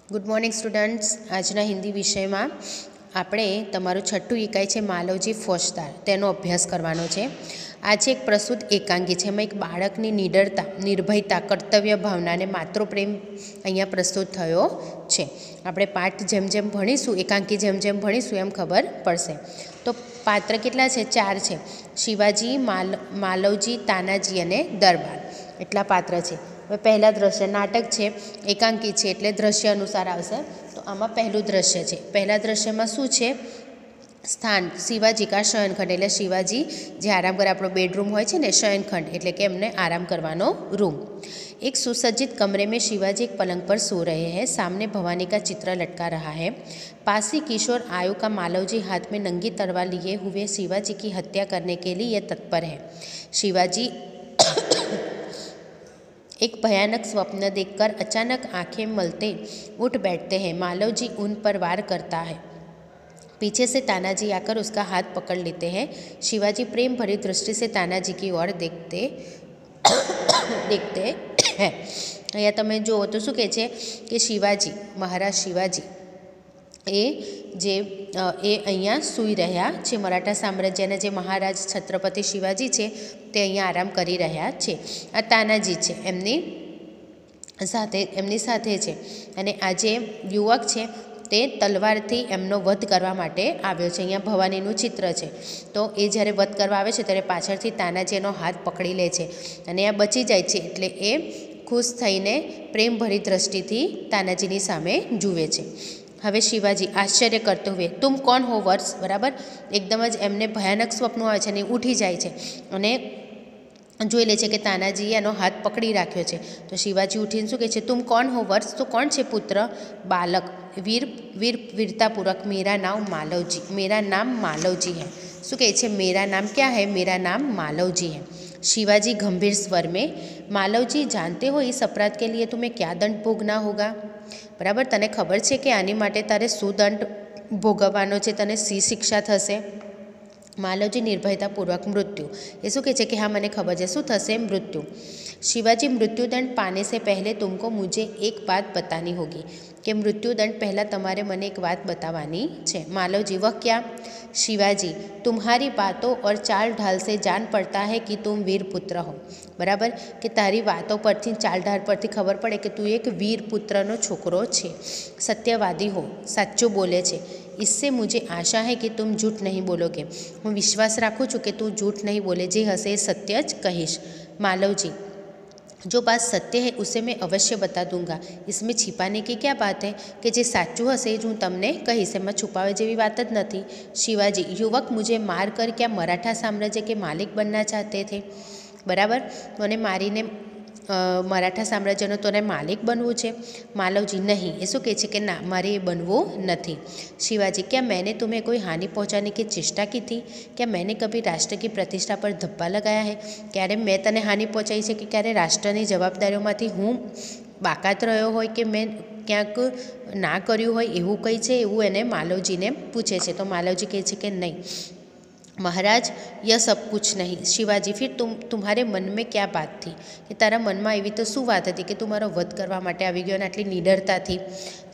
Good morning students. आजना हिंदी विषय में આપણે તમારું છઠ્ઠું ઇકાઈ છે માલવજી ફોજદાર તેનો અભ્યાસ કરવાનો છે। આજે એક પ્રસ્તુત એકાંગી છે, એમાં એક બાળકની નિડરતા, નિર્ભયતા, કર્તવ્ય ભાવના અને માતૃપ્રેમ અહીંયા પ્રસ્તુત થયો છે। આપણે પાઠ જેમ જેમ ભણીશું, એકાંકી જેમ જેમ ભણીશું એમ ખબર પડશે। તો પાત્ર કેટલા છે? 4 છે। શિવાજી, માલવજી, તાનાજી અને દરબાર, એટલા પાત્ર છે। હવે પહેલાં દ્રશ્ય નાટક છે, એકાંકી છે એટલે દ્રશ્ય અનુસાર આવશે। તો આમાં પહેલું દ્રશ્ય છે। પહેલા દ્રશ્યમાં શું છે? સ્થાન શિવાજી કા શયનખંડ, એટલે શિવાજી જે આરામ કરે, આપણો બેડરૂમ હોય છે ને, શયનખંડ એટલે કે એમને આરામ કરવાનો रूम। एक सुसज्जित कमरे में शिवाजी एक पलंग पर सो रहे हैं। सामने भवानी का चित्र लटका रहा है। पास ही किशोर आयु का मालवजी हाथ में नंगी तलवार लिए हुए शिवाजी की हत्या करने के लिए तत्पर है। शिवाजी एक भयानक स्वप्न देखकर अचानक आंखें मलते उठ बैठते हैं। मालवजी उन पर वार करता है। पीछे से तानाजी आकर उसका हाथ पकड़ लेते हैं। शिवाजी प्रेम भरी दृष्टि से तानाजी की ओर देखते हैं। अहींया तमे जुओ तो शुं कहे छे कि शिवाजी, महाराज शिवाजी अहींया सूई रह्या छे। मराठा साम्राज्यना जे महाराज छत्रपति शिवाजी छे ते अहींया आराम करी रह्या छे। आ तानाजी छे एमनी साथे छे अने आ जे युवक छे ते तलवारथी एमनो वध करवा माटे आव्यो छे। अहींया भवानीनुं चित्र छे। तो ए ज्यारे वध करवा आवे छे त्यारे पाछळथी तानाजी एनो हाथ पकड़ी ले छे अने आ बची जाय छे, एटले ए खुश थईने प्रेम भरी दृष्टिथी तानाजीनी सामे जुए छे। हवे शिवाजी आश्चर्य करते हुए, तुम कौन हो वर्ष? बराबर एकदम ज एमने भयानक स्वप्नो आवे छे ने उठी जाय छे अने જોઈ લે છે કે તાનાજીએ એનો હાથ પકડી રાખ્યો છે। તો શિવાજી ઉઠીને શું કહે છે? તુમ કોણ હો વર્ષ? તો કોણ છે પુત્ર? બાલક वीरतापूर्वक, मेरा नाम मालवजी है। શું કહે છે? मेरा नाम क्या है? मेरा नाम मालवजी है। शिवाजी गंभीर स्वर में, मालवजी जानते हो इस अपराध के लिए तुम्हें क्या दंड भोगना होगा? बराबर, तने खबर है कि आनी माटे तारे शू दंड भोगववानो छे, तने सी शिक्षा थशे? मालवजी निर्भयतापूर्वक, मृत्यु। ये शू कहे कि हाँ मने खबर है, शू थशे? मृत्यु। शिवाजी, मृत्युदंड पाने से पहले तुमको मुझे एक बात बतानी होगी कि मृत्युदंड पहला तमारे मने एक बात बतावानी छे। मालवजी, वह क्या? शिवाजी, तुम्हारी बातों और चाल ढाल से जान पड़ता है कि तुम वीर पुत्र हो। बराबर, कि तारी बातों परथी, चाल ढाल परथी खबर पड़े कि तू एक वीर पुत्रनो छोकरो छे, सत्यवादी हो, साचो बोले छे। इससे मुझे आशा है कि तुम झूठ नहीं बोलोगे। हूँ विश्वास राखूँ छूँ कि तू झूठ नहीं बोले, जे हसे सत्य ज कहीश। मालवजी, जो बात सत्य है उसे मैं अवश्य बता दूंगा, इसमें छिपाने की क्या बात है? कि जे साचू हसे हूँ तमने कहीश, एमां छुपावे जेवी बात ज नथी। शिवाजी, युवक मुझे मार कर क्या मराठा साम्राज्य के मालिक बनना चाहते थे? बराबर, तोने मारीने मराठा साम्राज्यनो तोने मालिक बनवू छे? मालवजी, नहीं, ए शू कहे छे कि ना, मारे ए बनवू नथी। शिवाजी, क्या मैंने तुम्हें कोई हानि पहुंचाने की चेष्टा की थी? क्या मैंने कभी राष्ट्र की प्रतिष्ठा पर धब्बा लगाया है? क्यारे मैं तने हानि पहुंचाई छे कि क्यारे राष्ट्रनी जवाबदारीओमांथी हूँ बाकात रह्यो होय कि मैं क्यांक ना कर्युं होय एवुं कई छे? एवुं एने मालवजीने पूछे छे। तो मालवजी कहे छे कि नहीं महाराज, यह सब कुछ नहीं। शिवाजी, फिर तुम्हारे मन में क्या बात थी? कि तारा मन में एवी तो शू बात थी कि तू मारो वध करवा माटे आवी गयो? आटली निडरता थी?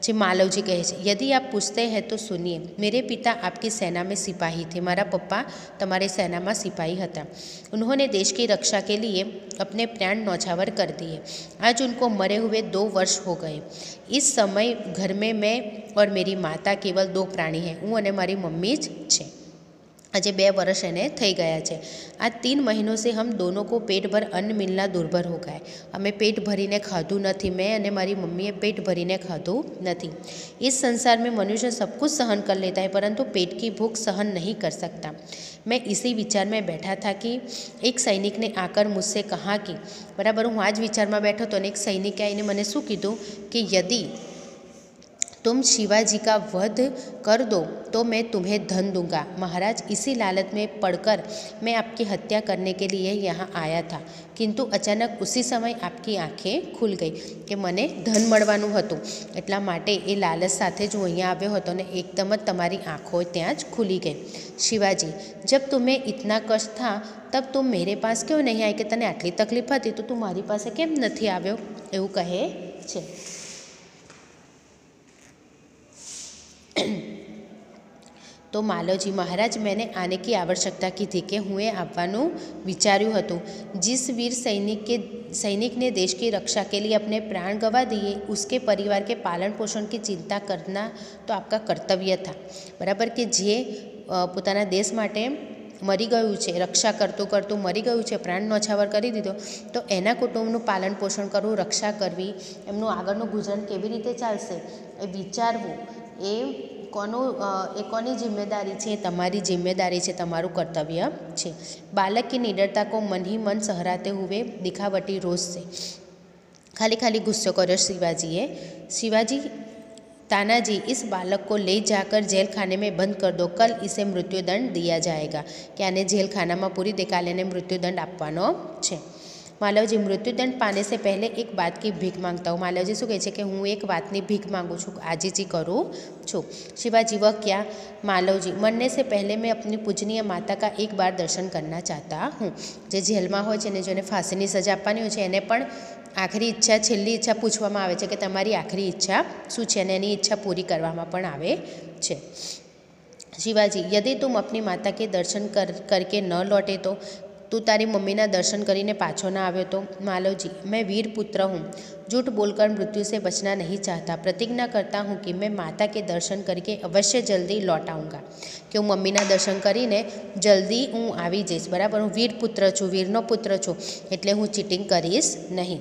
जे मालवजी कहे छे, यदि आप पूछते हैं तो सुनिए। मेरे पिता आपकी सेना में सिपाही थे। मारा पप्पा तमारी सेना में सिपाही हता। उन्होंने देश की रक्षा के लिए अपने प्राण न्यौछावर कर दिए। आज उनको मरे हुए 2 वर्ष हो गए। इस समय घर में मैं और मेरी माता केवल 2 प्राणी हैं, हूँ अने मारी मम्मी ज छे। आज 2 वर्ष एने थई गया है। आ 3 महीनों से हम दोनों को पेट भर अन्न मिलना दुर्भर हो गए। अमे पेट भरीने खाधु नहीं, मैं अने मारी मम्मीए पेट भरीने खाधु नहीं। इस संसार में मनुष्य सब कुछ सहन कर लेता है, परंतु पेट की भूख सहन नहीं कर सकता। मैं इसी विचार में बैठा था कि एक सैनिक ने आकर मुझसे कहा कि, बराबर, हूँ आज विचार में बैठो तो एक सैनिक आईने मने शू कीधुं कि यदि तुम शिवाजी का वध कर दो तो मैं तुम्हें धन दूंगा। महाराज, इसी लालच में पड़कर मैं आपकी हत्या करने के लिए यहाँ आया था, किंतु अचानक उसी समय आपकी आँखें खुल गई कि मने धन मळवानुं हतुं, एटला माटे ए लालच साथे ज हूँ अहींया आव्यो हतो ने एकदम ज तमारी आँखों त्यां ज खुली गई। शिवाजी, जब तुम्हें इतना कष्ट था तब तुम मेरे पास क्यों नहीं आए? कि तने आटली तकलीफ हती तो तू मारी पासे केम नथी आव्यो? एवुं कहे छे। तो मालवजी महाराज, मैंने आने की आवश्यकता की थी कि हुए આવવાનું વિચાર્યું હતું। जिस वीर सैनिक ने देश की रक्षा के लिए अपने प्राण गंवा दिए, उसके परिवार के पालन पोषण की चिंता करना तो आपका कर्तव्य था। बराबर कि जे પોતાના દેશ માટે મરી ગયું છે, રક્ષા કરતું કરતું મરી ગયું છે, પ્રાણ ન્યોછાવર કરી દીધો, તો એના કુટુંબનું પાલન પોષણ કરવું, રક્ષા કરવી, એમનું આગળનું ગુજરાન કેવી રીતે ચાલશે એ વિચારવું, કોની જિમ્મેદારી છે? તમારી જિમ્મેદારી છે, તમારું કર્તવ્ય છે। बालक की निडरता को मन ही मन सहराते हुए दिखावटी रोष से खाली खाली गुस्सो કર્યો शिवाजीए। शिवाजी, तानाजी, इस बालक को ले जाकर जेल खाने में बंद कर दो, कल इसे मृत्युदंड दिया जाएगा। कि आने जेल खाना में पूरी दे, काले ने मृत्युदंड आपवानो छे। मालवजी, मृत्युदंड पाने से पहले एक बात की भीख मांगता हूँ। मालवजी शू कहे कि हूँ एक बातनी भीख मांगू छूँ, आजीजी करूँ छूँ। शिवाजी, वह क्या? मालवजी, मरने से पहले मैं अपनी पूजनीय माता का एक बार दर्शन करना चाहता हूँ। जे जेल में होय छे ने जेने फांसीनी सजा आपवानी होय छे एने पण आखरी इच्छा, छेल्ली इच्छा पूछवामां आवे छे कि तमारी आखरी इच्छा शुं छे, अने एनी इच्छा पूरी करवामां पण आवे छे। शिवाजी, यदि तुम अपनी माता के दर्शन करके न लौटे तो तू तारी मम्मीना दर्शन करीने पाछो ना आव्यो तो? मालवजी, मैं वीर पुत्र हूँ, झूठ बोलकर मृत्यु से बचना नहीं चाहता। प्रतिज्ञा करता हूँ कि मैं माता के दर्शन करके अवश्य जल्दी लौट आऊँगा। कि हूँ मम्मीना दर्शन करीने जल्दी हूँ आवी जईश। बराबर, हूँ वीर पुत्र छूँ, वीरनो पुत्र छूँ, एटले हूँ चीटिंग करीश नहीं।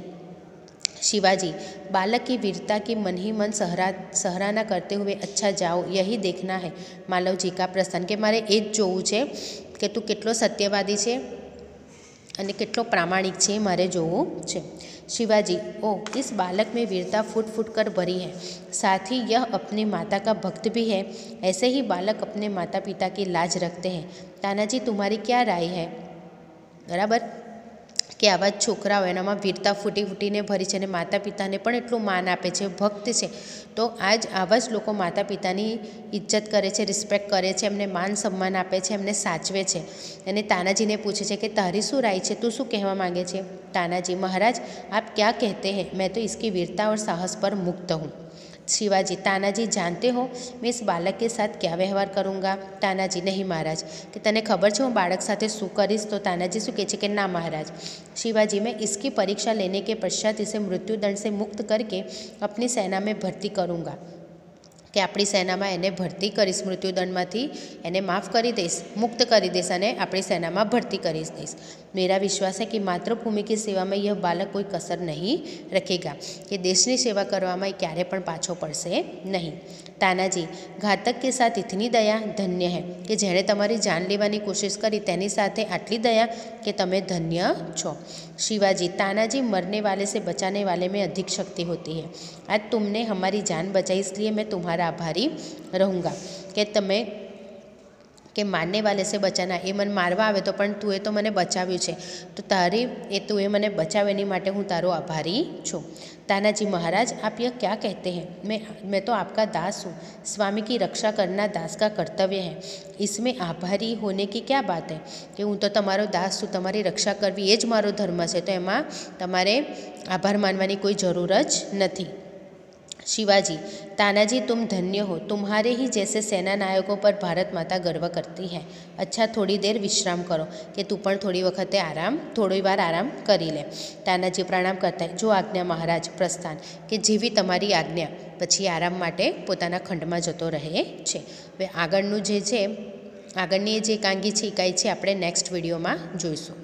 शिवाजी, बालक की वीरता की मन ही मन सराहना करते हुए अच्छा जाओ, यही देखना है। मालवजी का प्रश्न कि मारे ए ज जोवुं छे कि तू केटलो सत्यवादी छे अने केटलो प्रामाणिक छे, मारे जोवुं छे। शिवाजी, ओ, इस बालक में वीरता फूट फूट कर भरी है, साथ ही यह अपनी माता का भक्त भी है। ऐसे ही बालक अपने माता पिता की लाज रखते हैं। तानाजी, तुम्हारी क्या राय है? बराबर कि आवा छोकराओ एनामां वीरता फूटी फूटीने भरी छे, माता पिताने पण एटलुं मान आपे छे, भक्त छे, तो आज आवा ज लोको माता पितानी इज्जत करे छे, रिस्पेक्ट करे छे, एमने मान सम्मान आपे छे, एमने साचवे छे। अने तानाजीने पूछे छे कि तारी शुं राय छे, तू शुं कहेवा मांगे छे? तानाजी, महाराज, आप क्या कहते हैं? मैं तो इसकी वीरता और साहस पर मुक्त हूँ। शिवाजी, तानाजी, जानते हो मैं इस बालक के साथ क्या व्यवहार करूँगा? तानाजी, नहीं महाराज। कि तने खबर छे हूँ बाळक साथे शुं करीश? तो तानाजी शुं कहे छे कि ना महाराज। शिवाजी, मैं इसकी परीक्षा लेने के पश्चात इसे मृत्युदंड से मुक्त करके अपनी सेना में भर्ती करूँगा। कि अपनी सेना में एने भर्ती करीश, मृत्युदंडमांथी एने माफ़ करी दईश, मुक्त करी दईश अने अपनी सेना में भर्ती करी दईश। मेरा विश्वास है कि मातृभूमि की सेवा में यह बालक कोई कसर नहीं रखेगा, कि देशनी सेवा करवामां क्यारे पण पाछो पड़शे नहीं। तानाजी, घातक के साथ इतनी दया धन्य है, कि जेणे तमारी जान लेवानी कोशिश करी तेनी साथे आटली दया, कि तमे धन्य छो। शिवाजी, तानाजी, मरने वाले से बचाने वाले में अधिक शक्ति होती है। आज तुमने हमारी जान बचाई, इसलिए मैं तुम्हारा आभारी रहूँगा। कि तमे कि मारने वाले से बचाना, ए मन मारवा आवे तो पण तुए तो मने बचाव्युं छे, तो तारी ए तुए मने बचावे एनी माटे हूँ तारो आभारी छूँ। तानाजी, महाराज, आप यह क्या कहते हैं? मैं तो आपका दास हूँ। स्वामी की रक्षा करना दास का कर्तव्य है, इसमें आभारी होने की क्या बात है? कि हूँ तो तमारो दास छूँ, तमारी रक्षा करवी ए ज मारो धर्म छे, तो एमां तमारे आभार मानवानी कोई जरूर ज नथी। शिवाजी, तानाजी, तुम धन्य हो, तुम्हारे ही जैसे सेना नायकों पर भारत माता गर्व करती है। अच्छा, थोड़ी देर विश्राम करो, कि तू पण थोड़ी वखते थोड़ी वार आराम करी ले। तानाजी प्रणाम करता है, जो आज्ञा महाराज। प्रस्थान, कि जेवी तमारी आज्ञा। पछी आराम माटे पोताना खंडमां जतो रहे छे। हवे आगळनुं जे छे, आगळनी जे एकांगी छे, एकाई छे, आपणे नेक्स्ट विडियोमां जोईशुं।